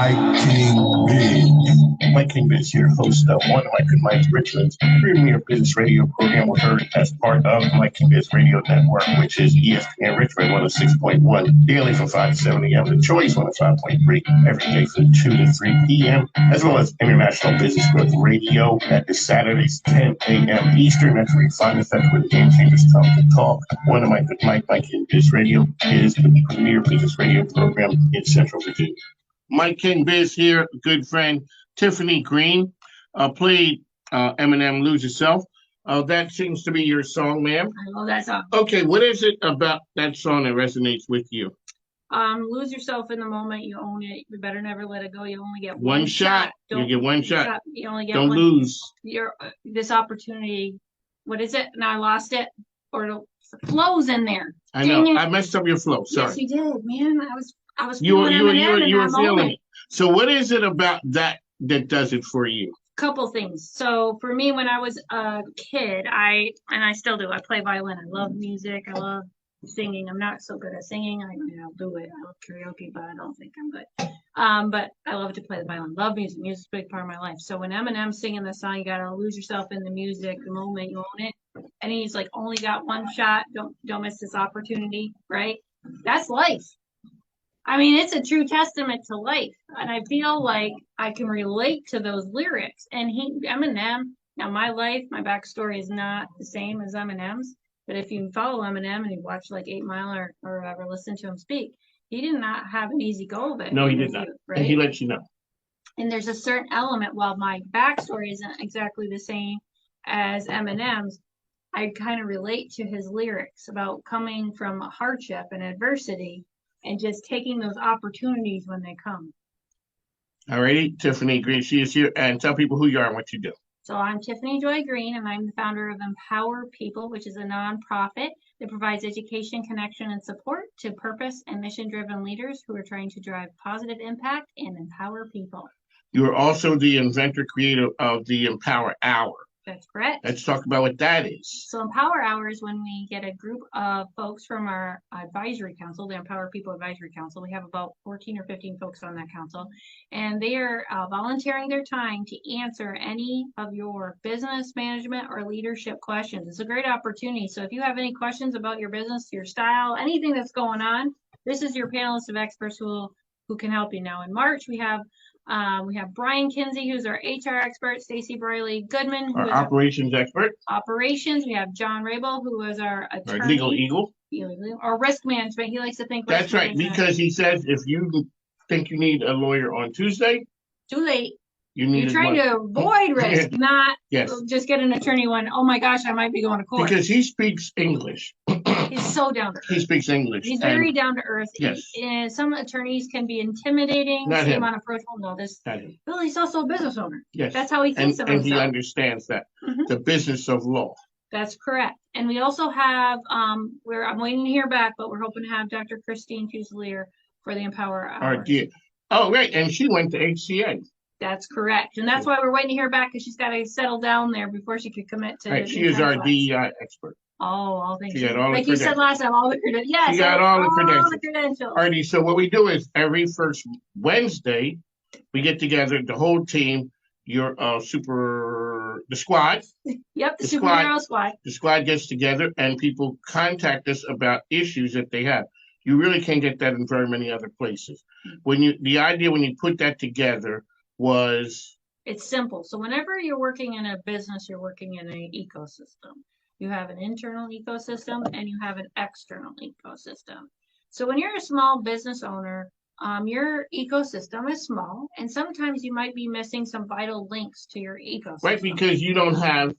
Mike King Biz. Mike King Biz here, host of One Mike and Mike Richmond's premier business radio program. We're heard as part of Mike King Biz Radio Network, which is ESPN Richmond 106.1 daily from 5 to 7 a.m. The Choice 105.3 every day from 2 to 3 p.m. as well as International Business Growth Radio at the Saturdays 10 a.m. Eastern. That's where you find us. That's where the game changers come to talk. One of Mike King Biz Radio is the premier business radio program in Central Virginia. Mike King Biz here, good friend Tiffany Greene played Eminem Lose Yourself. That seems to be your song, ma'am. I love that song. Okay, what is it about that song that resonates with you? Lose yourself in the moment. You own it. You better never let it go. You only get one shot. You get one shot. You only get Don't lose. This opportunity. What is it? Now I lost it. Or the flow's in there. I know. I messed up your flow. Sorry. Yes, you did, man. I was you were feeling it. So what is it about that does it for you? Couple things. So for me, when I was a kid, I still do. I play violin. I love music. I love singing. I'm not so good at singing. I'll do it. I love karaoke, but I don't think I'm good. But I love to play the violin. Love music. Music's a big part of my life. So when Eminem's singing the song, you gotta lose yourself in the music, the moment you own it. And he's like, only got one shot. Don't miss this opportunity, right? That's life. I mean, it's a true testament to life. And I feel like I can relate to those lyrics. And Eminem, now my life, my backstory is not the same as Eminem's. But if you follow Eminem and you watch like 8 Mile or ever listen to him speak, he did not have an easy go of it. No, he did not. Right? And he lets you know. And there's a certain element, while my backstory isn't exactly the same as Eminem's, I kind of relate to his lyrics about coming from a hardship and adversity and just taking those opportunities when they come. All righty, Tiffany Greene, she is here. And tell people who you are and what you do. So I'm Tiffany Joy Greene, and I'm the founder of MPWRPeople, which is a nonprofit that provides education, connection, and support to purpose and mission-driven leaders who are trying to drive positive impact and empower people. You are also the inventor, creator of the MPWR Hour. That's correct. Let's talk about what that is. So MPWR Hour is when we get a group of folks from our advisory council, the MPWRPeople Advisory Council. We have about 14 or 15 folks on that council, and they are volunteering their time to answer any of your business management or leadership questions. It's a great opportunity. So if you have any questions about your business, your style, anything that's going on, this is your panelist of experts who can help you. Now in March, we have Brian Kinsey, who's our HR expert, Stacy Briley Goodman, who our is operations expert. Operations. We have John Rabel, who is our attorney. Our legal eagle. Or risk management. He likes to think. That's right, because he says if you think you need a lawyer on Tuesday, too late. You're trying to avoid risk, not just get an attorney when, oh my gosh, I might be going to court. Because he speaks English. He's so down to earth. He speaks English. He's very down to earth. Yes. And some attorneys can be intimidating, seem unapproachable. No, Bill, he's also a business owner. Yes. That's how he thinks of himself. And he understands that. The business of law. That's correct. And we also have, I'm waiting to hear back, but we're hoping to have Dr. Christine Fusilier for the MPWR Hour. Oh, right. And she went to HCA. That's correct. And that's why we're waiting to hear back, because she's got to settle down there before she could commit to. Right. She is our DEI expert. Oh, thank you. She got all like you said last time, all the credentials. Yes, she got all the credentials. All righty. So what we do is every first Wednesday, we get together, the whole team, the squad. Yep, the superhero squad. The squad gets together and people contact us about issues that they have. You really can't get that in very many other places. The idea when you put that together was? It's simple. So whenever you're working in a business, you're working in an ecosystem. You have an internal ecosystem and you have an external ecosystem. So when you're a small business owner, your ecosystem is small, and sometimes you might be missing some vital links to your ecosystem. Right, because you don't have,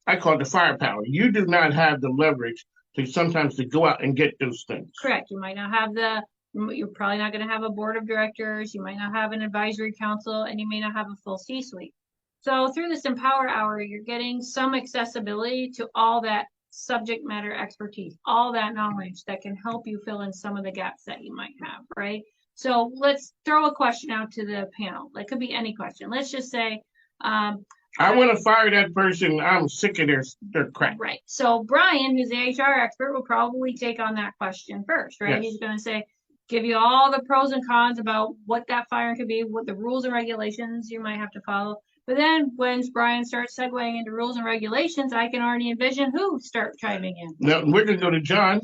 I call it the firepower. You do not have the leverage to go out and get those things. Correct. You might not have you're probably not going to have a board of directors. You might not have an advisory council, and you may not have a full C-suite. So through this MPWR Hour, you're getting some accessibility to all that subject matter expertise, all that knowledge that can help you fill in some of the gaps that you might have, right? So let's throw a question out to the panel. It could be any question. Let's just say, I want to fire that person. I'm sick of their crap. Right. So Brian, who's the HR expert, will probably take on that question first, right? Yes. He's going to say, give you all the pros and cons about what that firing could be, what the rules and regulations you might have to follow. But then when Brian starts segueing into rules and regulations, I can already envision who start chiming in. Now we're going to go to John.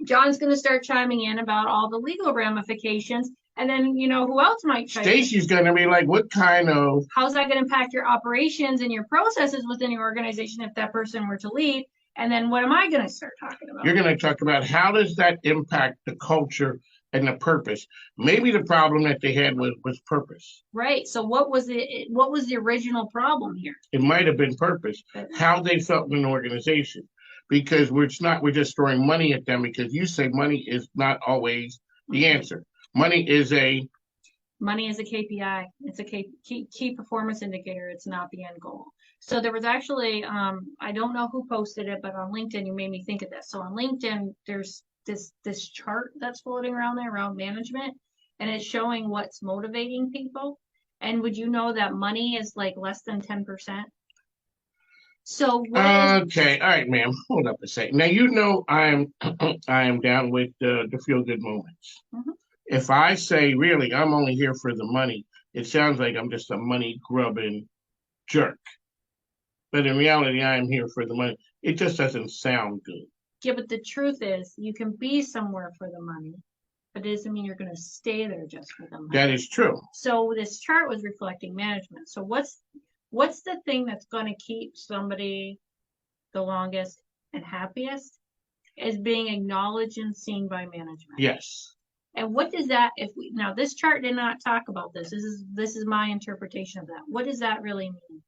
John's going to start chiming in about all the legal ramifications. And then, who else might chime in? Stacy's going to be like, what kind of... How's that going to impact your operations and your processes within your organization if that person were to leave? And then what am I going to start talking about? You're going to talk about how does that impact the culture and the purpose. Maybe the problem that they had was purpose. Right. So what was the original problem here? It might have been purpose, how they felt in an organization. Because we're just throwing money at them, because you say money is not always the answer. Money is a KPI. It's a key performance indicator. It's not the end goal. So there was actually, I don't know who posted it, but on LinkedIn, you made me think of this. So on LinkedIn, there's this chart that's floating around there around management, and it's showing what's motivating people. And would you know that money is like less than 10%? So okay, all right, ma'am. Hold up a second. Now I am down with the feel good moments. Mm-hmm. If I say really I'm only here for the money, it sounds like I'm just a money grubbing jerk. But in reality, I am here for the money. It just doesn't sound good. Yeah, but the truth is, you can be somewhere for the money, but it doesn't mean you're going to stay there just for the money. That is true. So this chart was reflecting management. So what's the thing that's going to keep somebody the longest and happiest is being acknowledged and seen by management. Yes. And what does that, now this chart did not talk about this. This is my interpretation of that. What does that really mean?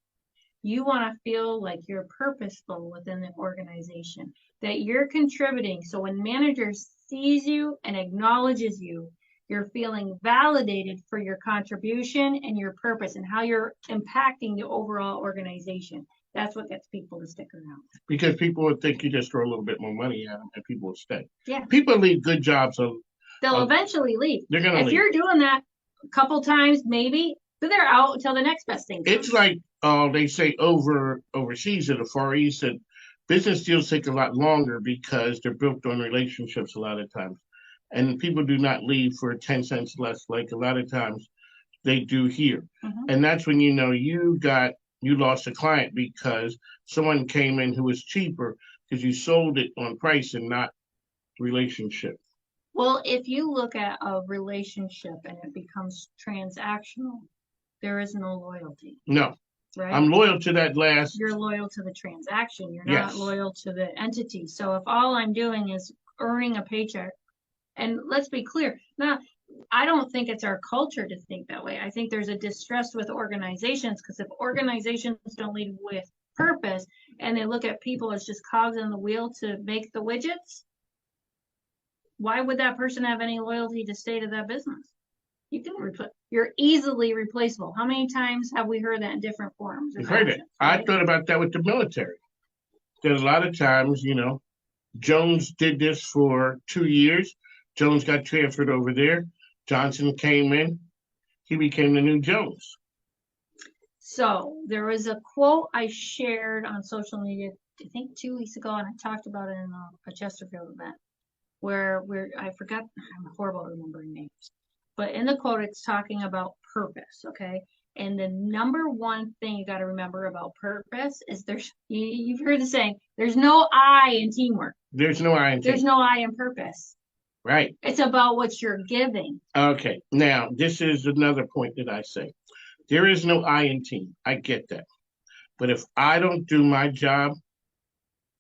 You want to feel like you're purposeful within the organization, that you're contributing. So when manager sees you and acknowledges you, you're feeling validated for your contribution and your purpose and how you're impacting the overall organization. That's what gets people to stick around. Because people would think you just throw a little bit more money at them and people will stay. Yeah. People leave good jobs. They'll eventually leave. They're going to leave. If you're doing that a couple times, maybe, but they're out until the next best thing comes. It's like they say overseas in the Far East that business deals take a lot longer because they're built on relationships a lot of times. And people do not leave for 10 cents less like a lot of times they do here. Mm-hmm. And that's when you lost a client because someone came in who was cheaper because you sold it on price and not relationship. Well, if you look at a relationship and it becomes transactional, there is no loyalty. No. Right? I'm loyal to that last. You're loyal to the transaction. You're not loyal to the entity. So if all I'm doing is earning a paycheck, and let's be clear, now, I don't think it's our culture to think that way. I think there's a distrust with organizations because if organizations don't lead with purpose and they look at people as just cogs in the wheel to make the widgets, why would that person have any loyalty to stay to that business? You're easily replaceable. How many times have we heard that in different forms? You've heard it. Right? I thought about that with the military. That a lot of times, Jones did this for 2 years. Jones got transferred over there. Johnson came in. He became the new Jones. So there was a quote I shared on social media, I think 2 weeks ago, and I talked about it in a Chesterfield event where I forgot, I'm horrible at remembering names. But in the quote, it's talking about purpose, okay? And the number one thing you got to remember about purpose is you've heard the saying, there's no I in teamwork. There's no I in teamwork. There's no I in purpose. Right. It's about what you're giving. Okay. Now, this is another point that I say. There is no I in team. I get that. But if I don't do my job,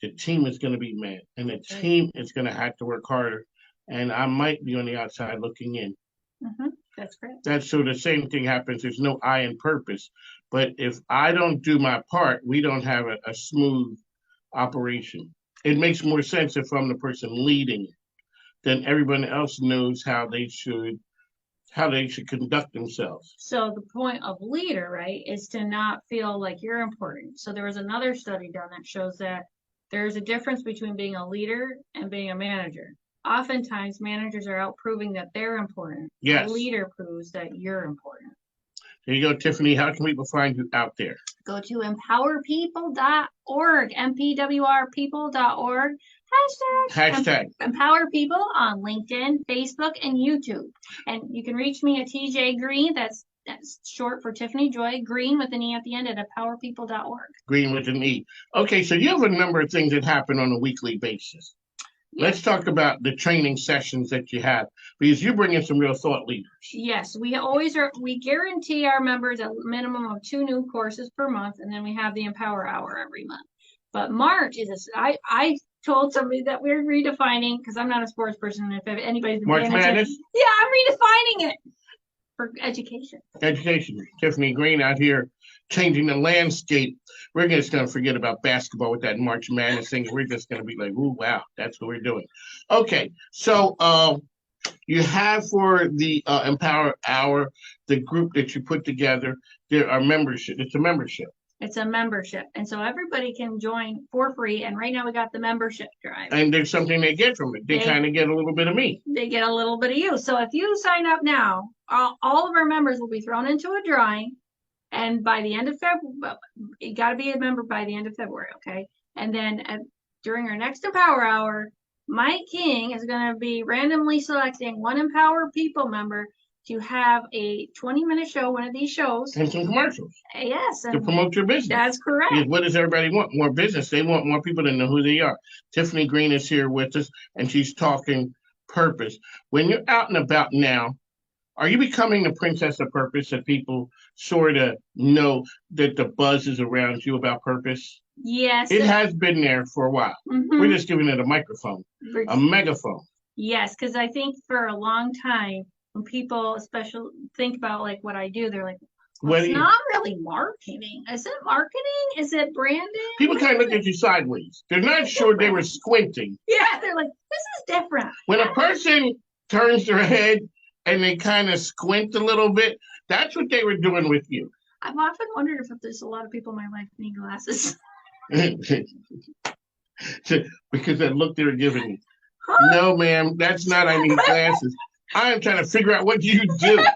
the team is going to be mad. And the team is going to have to work harder. And I might be on the outside looking in. Mm-hmm. That's correct. So the same thing happens. There's no I in purpose. But if I don't do my part, we don't have a smooth operation. It makes more sense if I'm the person leading it. Then everyone else knows how they should conduct themselves. So the point of leader, right, is to not feel like you're important. So there was another study done that shows that there's a difference between being a leader and being a manager. Oftentimes, managers are out proving that they're important. Yes. A leader proves that you're important. There you go, Tiffany. How can people find you out there? Go to MPWRPeople.org, MPWRPeople.org. Hashtag Empower People on LinkedIn, Facebook, and YouTube. And you can reach me at TJ Greene. That's short for Tiffany Joy. Greene with an E at the end at empowerpeople.org. Greene with an E. Okay, so you have a number of things that happen on a weekly basis. Yes. Let's talk about the training sessions that you have, because you bring in some real thought leaders. Yes, we guarantee our members a minimum of 2 new courses per month, and then we have the Empower Hour every month. But March is I told somebody that we're redefining, because I'm not a sports person. If anybody's been March Madness? Yeah, I'm redefining it for education. Education. Tiffany Greene out here changing the landscape. We're just going to forget about basketball with that March Madness thing. We're just going to be like, ooh, wow, that's what we're doing. Okay, so you have for the Empower Hour, the group that you put together, there are membership. It's a membership. It's a membership. And so everybody can join for free. And right now we got the membership drive. And there's something they get from it. They kind of get a little bit of me. They get a little bit of you. So if you sign up now, all of our members will be thrown into a drawing. And by the end of February, you got to be a member by the end of February, okay? And then during our next Empower Hour, Mike King is going to be randomly selecting one Empower People member to have a 20-minute show, one of these shows. And some commercials. Yes. To promote your business. That's correct. Because what does everybody want? More business. They want more people to know who they are. Tiffany Greene is here with us, and she's talking purpose. When you're out and about now, are you becoming the princess of purpose that people sort of know that the buzz is around you about purpose? Yes. It has been there for a while. Mm-hmm. We're just giving it a microphone, a megaphone. Yes, because I think for a long time, when people especially think about like what I do, they're like, well, it's not really marketing. Is it marketing? Is it branding? People kind of look at you sideways. They're not sure they were squinting. Yeah, they're like, this is different. When a person turns their head and they kind of squint a little bit, that's what they were doing with you. I've often wondered if there's a lot of people in my life need glasses. Because that look they were giving you. Huh? No, ma'am, that's not I need glasses. I am trying to figure out what you do.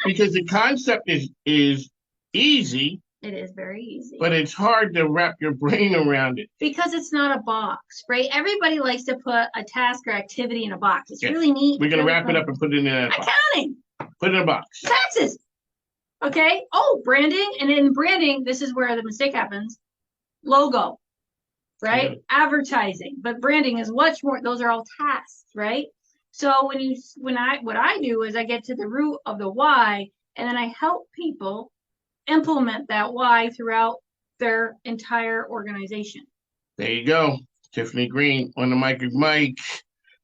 Because the concept is easy. It is very easy. But it's hard to wrap your brain around it. Because it's not a box, right? Everybody likes to put a task or activity in a box. It's really neat. We're going to wrap it up and put it in a box. Accounting. Put it in a box. Taxes. Okay. Oh, branding. And in branding, this is where the mistake happens. Logo, right? Yeah. Advertising. But branding is much more. Those are all tasks, right? So what I do is I get to the root of the why, and then I help people implement that why throughout their entire organization. There you go. Tiffany Greene on the mic with Mike,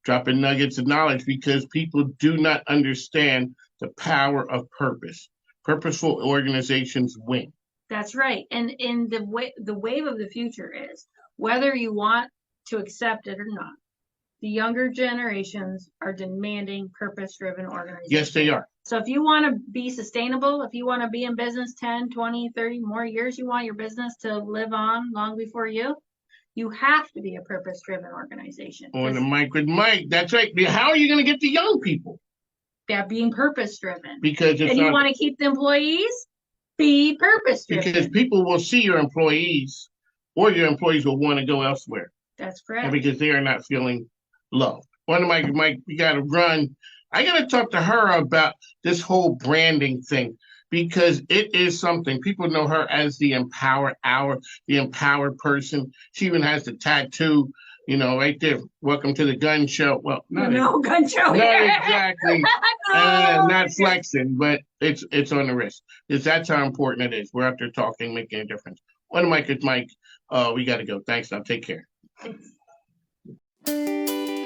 dropping nuggets of knowledge, because people do not understand the power of purpose. Purposeful organizations win. That's right. And in the wave of the future is whether you want to accept it or not. The younger generations are demanding purpose-driven organizations. Yes, they are. So if you want to be sustainable, if you want to be in business 10, 20, 30 more years, you want your business to live on long before you have to be a purpose-driven organization. On the mic with Mike. That's right. How are you going to get the young people? Yeah, being purpose-driven. Because you want to keep the employees? Be purpose-driven. Because people will see your employees, or your employees will want to go elsewhere. That's correct. And because they are not feeling love. On the mic, Mike, we got to run. I got to talk to her about this whole branding thing, because it is something. People know her as the Empower Hour, the empowered person. She even has the tattoo, right there. Welcome to the gun show. Well, gun show. Not exactly. Not flexing, but it's on the wrist. That's how important it is. We're up there talking, making a difference. On the mic, it's Mike. We got to go. Thanks. Now, take care. Thanks.